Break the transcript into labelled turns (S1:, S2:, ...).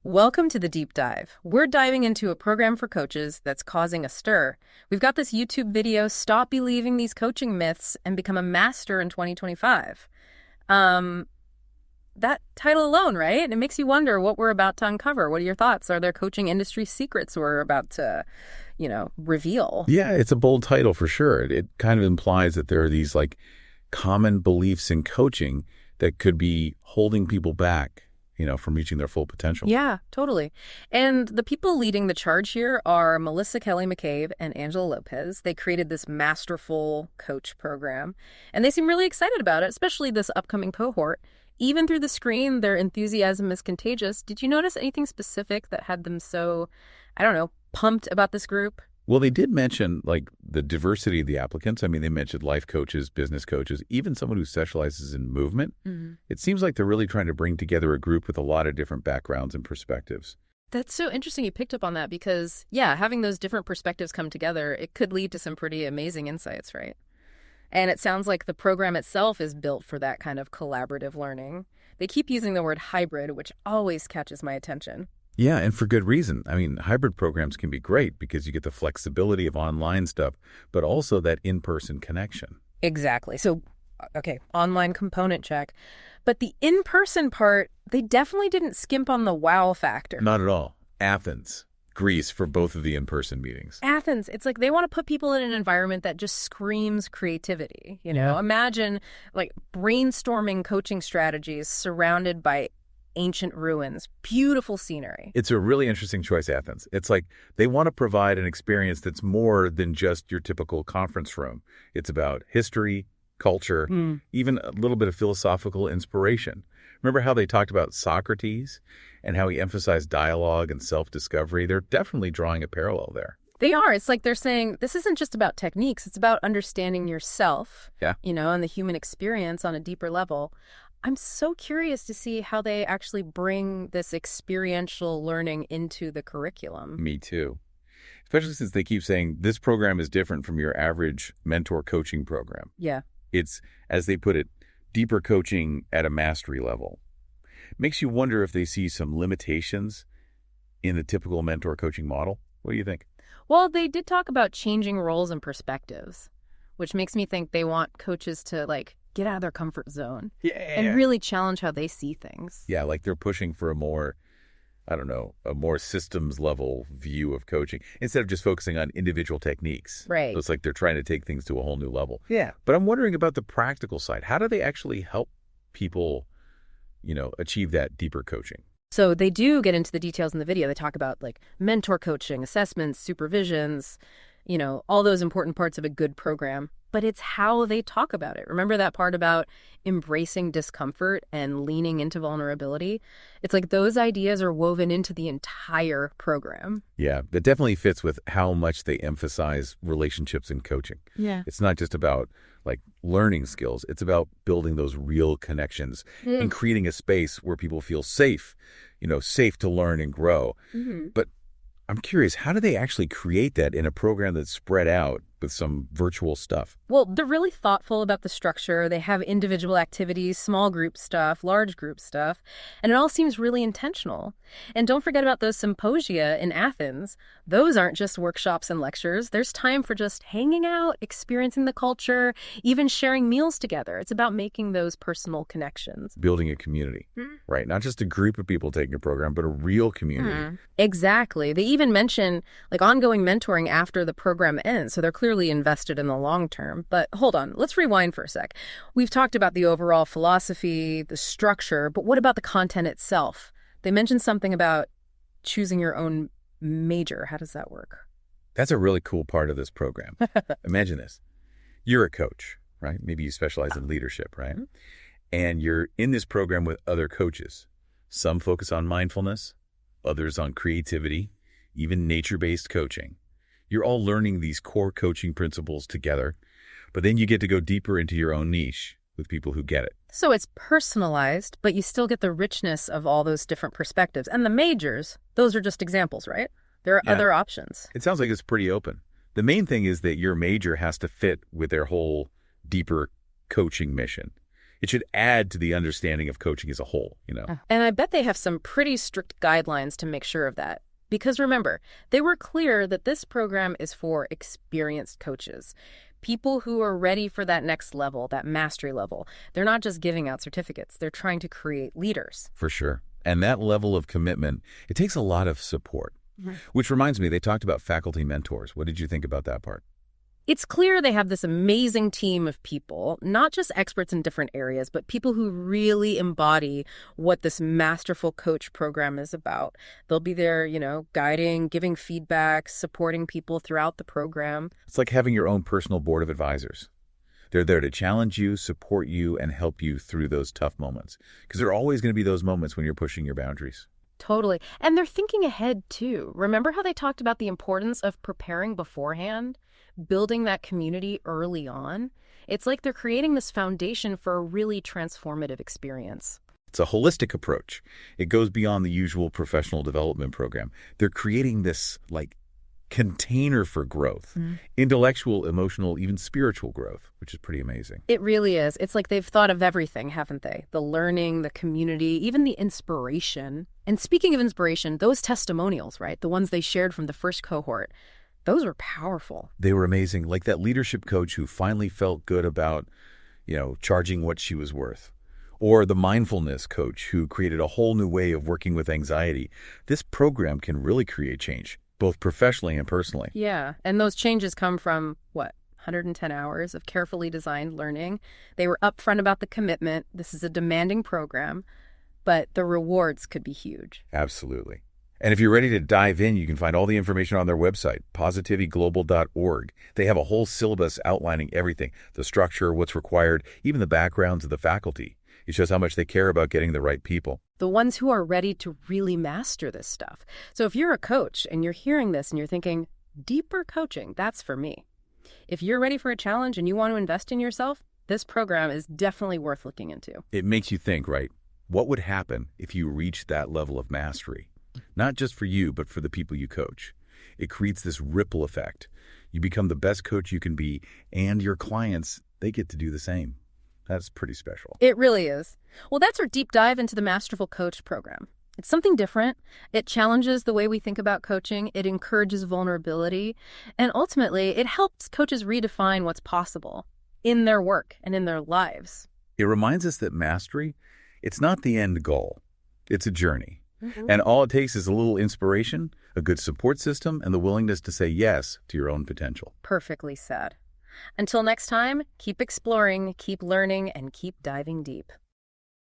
S1: Welcome to the deep dive. We're diving into a program for coaches that's causing a stir. We've got this YouTube video, Stop Believing These Coaching Myths and Become a Master in 2025. That title alone, right? It makes you wonder what we're about to uncover. What are your thoughts? Are there coaching industry secrets we're about to, reveal?
S2: Yeah, it's a bold title for sure. It kind of implies that there are these common beliefs in coaching that could be holding people back, from reaching their full potential.
S1: Yeah, totally. And the people leading the charge here are Melissa Kelly McCabe and Angela Lopez. They created this Masterful Coach program, and they seem really excited about it, especially this upcoming cohort. Even through the screen, their enthusiasm is contagious. Did you notice anything specific that had them so, pumped about this group?
S2: Well, they did mention the diversity of the applicants. I mean, they mentioned life coaches, business coaches, even someone who specializes in movement.
S1: Mm-hmm.
S2: It seems like they're really trying to bring together a group with a lot of different backgrounds and perspectives.
S1: That's so interesting you picked up on that because, yeah, having those different perspectives come together, it could lead to some pretty amazing insights, right? And it sounds like the program itself is built for that kind of collaborative learning. They keep using the word hybrid, which always catches my attention.
S2: Yeah, and for good reason. I mean, hybrid programs can be great because you get the flexibility of online stuff, but also that in-person connection.
S1: Exactly. So, okay, online component check. But the in-person part, they definitely didn't skimp on the wow factor.
S2: Not at all. Athens, Greece for both of the in-person meetings.
S1: Athens, it's like they want to put people in an environment that just screams creativity.
S2: Yeah.
S1: Imagine brainstorming coaching strategies surrounded by ancient ruins, beautiful scenery.
S2: It's a really interesting choice, Athens. It's like they want to provide an experience that's more than just your typical conference room. It's about history, culture, even a little bit of philosophical inspiration. Remember how they talked about Socrates and how he emphasized dialogue and self-discovery? They're definitely drawing a parallel there.
S1: They are. It's like they're saying this isn't just about techniques. It's about understanding yourself,
S2: Yeah.
S1: And the human experience on a deeper level. I'm so curious to see how they actually bring this experiential learning into the curriculum.
S2: Me too. Especially since they keep saying this program is different from your average mentor coaching program.
S1: Yeah.
S2: It's, as they put it, deeper coaching at a mastery level. Makes you wonder if they see some limitations in the typical mentor coaching model. What do you think?
S1: Well, they did talk about changing roles and perspectives, which makes me think they want coaches to get out of their comfort zone and really challenge how they see things.
S2: Yeah, like they're pushing for a more systems level view of coaching instead of just focusing on individual techniques.
S1: Right.
S2: So it's like they're trying to take things to a whole new level.
S1: Yeah.
S2: But I'm wondering about the practical side. How do they actually help people, achieve that deeper coaching?
S1: So they do get into the details in the video. They talk about mentor coaching, assessments, supervisions, all those important parts of a good program. But it's how they talk about it. Remember that part about embracing discomfort and leaning into vulnerability? It's like those ideas are woven into the entire program.
S2: Yeah, that definitely fits with how much they emphasize relationships in coaching.
S1: Yeah.
S2: It's not just about learning skills. It's about building those real connections and creating a space where people feel safe, safe to learn and grow.
S1: Mm-hmm.
S2: But I'm curious, how do they actually create that in a program that's spread out with some virtual stuff?
S1: Well, they're really thoughtful about the structure. They have individual activities, small group stuff, large group stuff, and it all seems really intentional. And don't forget about those symposia in Athens. Those aren't just workshops and lectures. There's time for just hanging out, experiencing the culture, even sharing meals together. It's about making those personal connections.
S2: Building a community, right? Not just a group of people taking a program, but a real community.
S1: Exactly. They even mention ongoing mentoring after the program ends. So they're clearly invested in the long term. But hold on, let's rewind for a sec. We've talked about the overall philosophy, the structure, but what about the content itself? They mentioned something about choosing your own major. How does that work?
S2: That's a really cool part of this program. Imagine this. You're a coach, right? Maybe you specialize in leadership, right? And you're in this program with other coaches. Some focus on mindfulness, others on creativity, even nature-based coaching. You're all learning these core coaching principles together, but then you get to go deeper into your own niche with people who get it.
S1: So it's personalized, but you still get the richness of all those different perspectives. And the majors, those are just examples, right? There are other options.
S2: It sounds like it's pretty open. The main thing is that your major has to fit with their whole deeper coaching mission. It should add to the understanding of coaching as a whole, you know?
S1: And I bet they have some pretty strict guidelines to make sure of that. Because remember, they were clear that this program is for experienced coaches, people who are ready for that next level, that mastery level. They're not just giving out certificates, they're trying to create leaders.
S2: For sure. And that level of commitment, it takes a lot of support. Which reminds me, they talked about faculty mentors. What did you think about that part?
S1: It's clear they have this amazing team of people, not just experts in different areas, but people who really embody what this Masterful Coach program is about. They'll be there, guiding, giving feedback, supporting people throughout the program.
S2: It's like having your own personal board of advisors. They're there to challenge you, support you, and help you through those tough moments. Because there are always going to be those moments when you're pushing your boundaries.
S1: Totally. And they're thinking ahead, too. Remember how they talked about the importance of preparing beforehand? Building that community early on? It's like they're creating this foundation for a really transformative experience.
S2: It's a holistic approach. It goes beyond the usual professional development program. They're creating this, container for growth, intellectual, emotional, even spiritual growth, which is pretty amazing.
S1: It really is. It's like they've thought of everything, haven't they? The learning, the community, even the inspiration. And speaking of inspiration, those testimonials, right? The ones they shared from the first cohort, those were powerful.
S2: They were amazing. Like that leadership coach who finally felt good about, charging what she was worth. Or the mindfulness coach who created a whole new way of working with anxiety. This program can really create change, both professionally and personally.
S1: Yeah, and those changes come from, 110 hours of carefully designed learning. They were upfront about the commitment. This is a demanding program, but the rewards could be huge.
S2: Absolutely. And if you're ready to dive in, you can find all the information on their website, positivityglobal.org. They have a whole syllabus outlining everything, the structure, what's required, even the backgrounds of the faculty. It shows how much they care about getting the right people.
S1: The ones who are ready to really master this stuff. So if you're a coach and you're hearing this and you're thinking, deeper coaching, that's for me. If you're ready for a challenge and you want to invest in yourself, this program is definitely worth looking into.
S2: It makes you think, right? What would happen if you reached that level of mastery? Not just for you, but for the people you coach. It creates this ripple effect. You become the best coach you can be, and your clients, they get to do the same. That's pretty special.
S1: It really is. Well, that's our deep dive into the Masterful Coach program. It's something different. It challenges the way we think about coaching. It encourages vulnerability. And ultimately, it helps coaches redefine what's possible in their work and in their lives.
S2: It reminds us that mastery, it's not the end goal. It's a journey. And all it takes is a little inspiration, a good support system, and the willingness to say yes to your own potential.
S1: Perfectly said. Until next time, keep exploring, keep learning, and keep diving deep.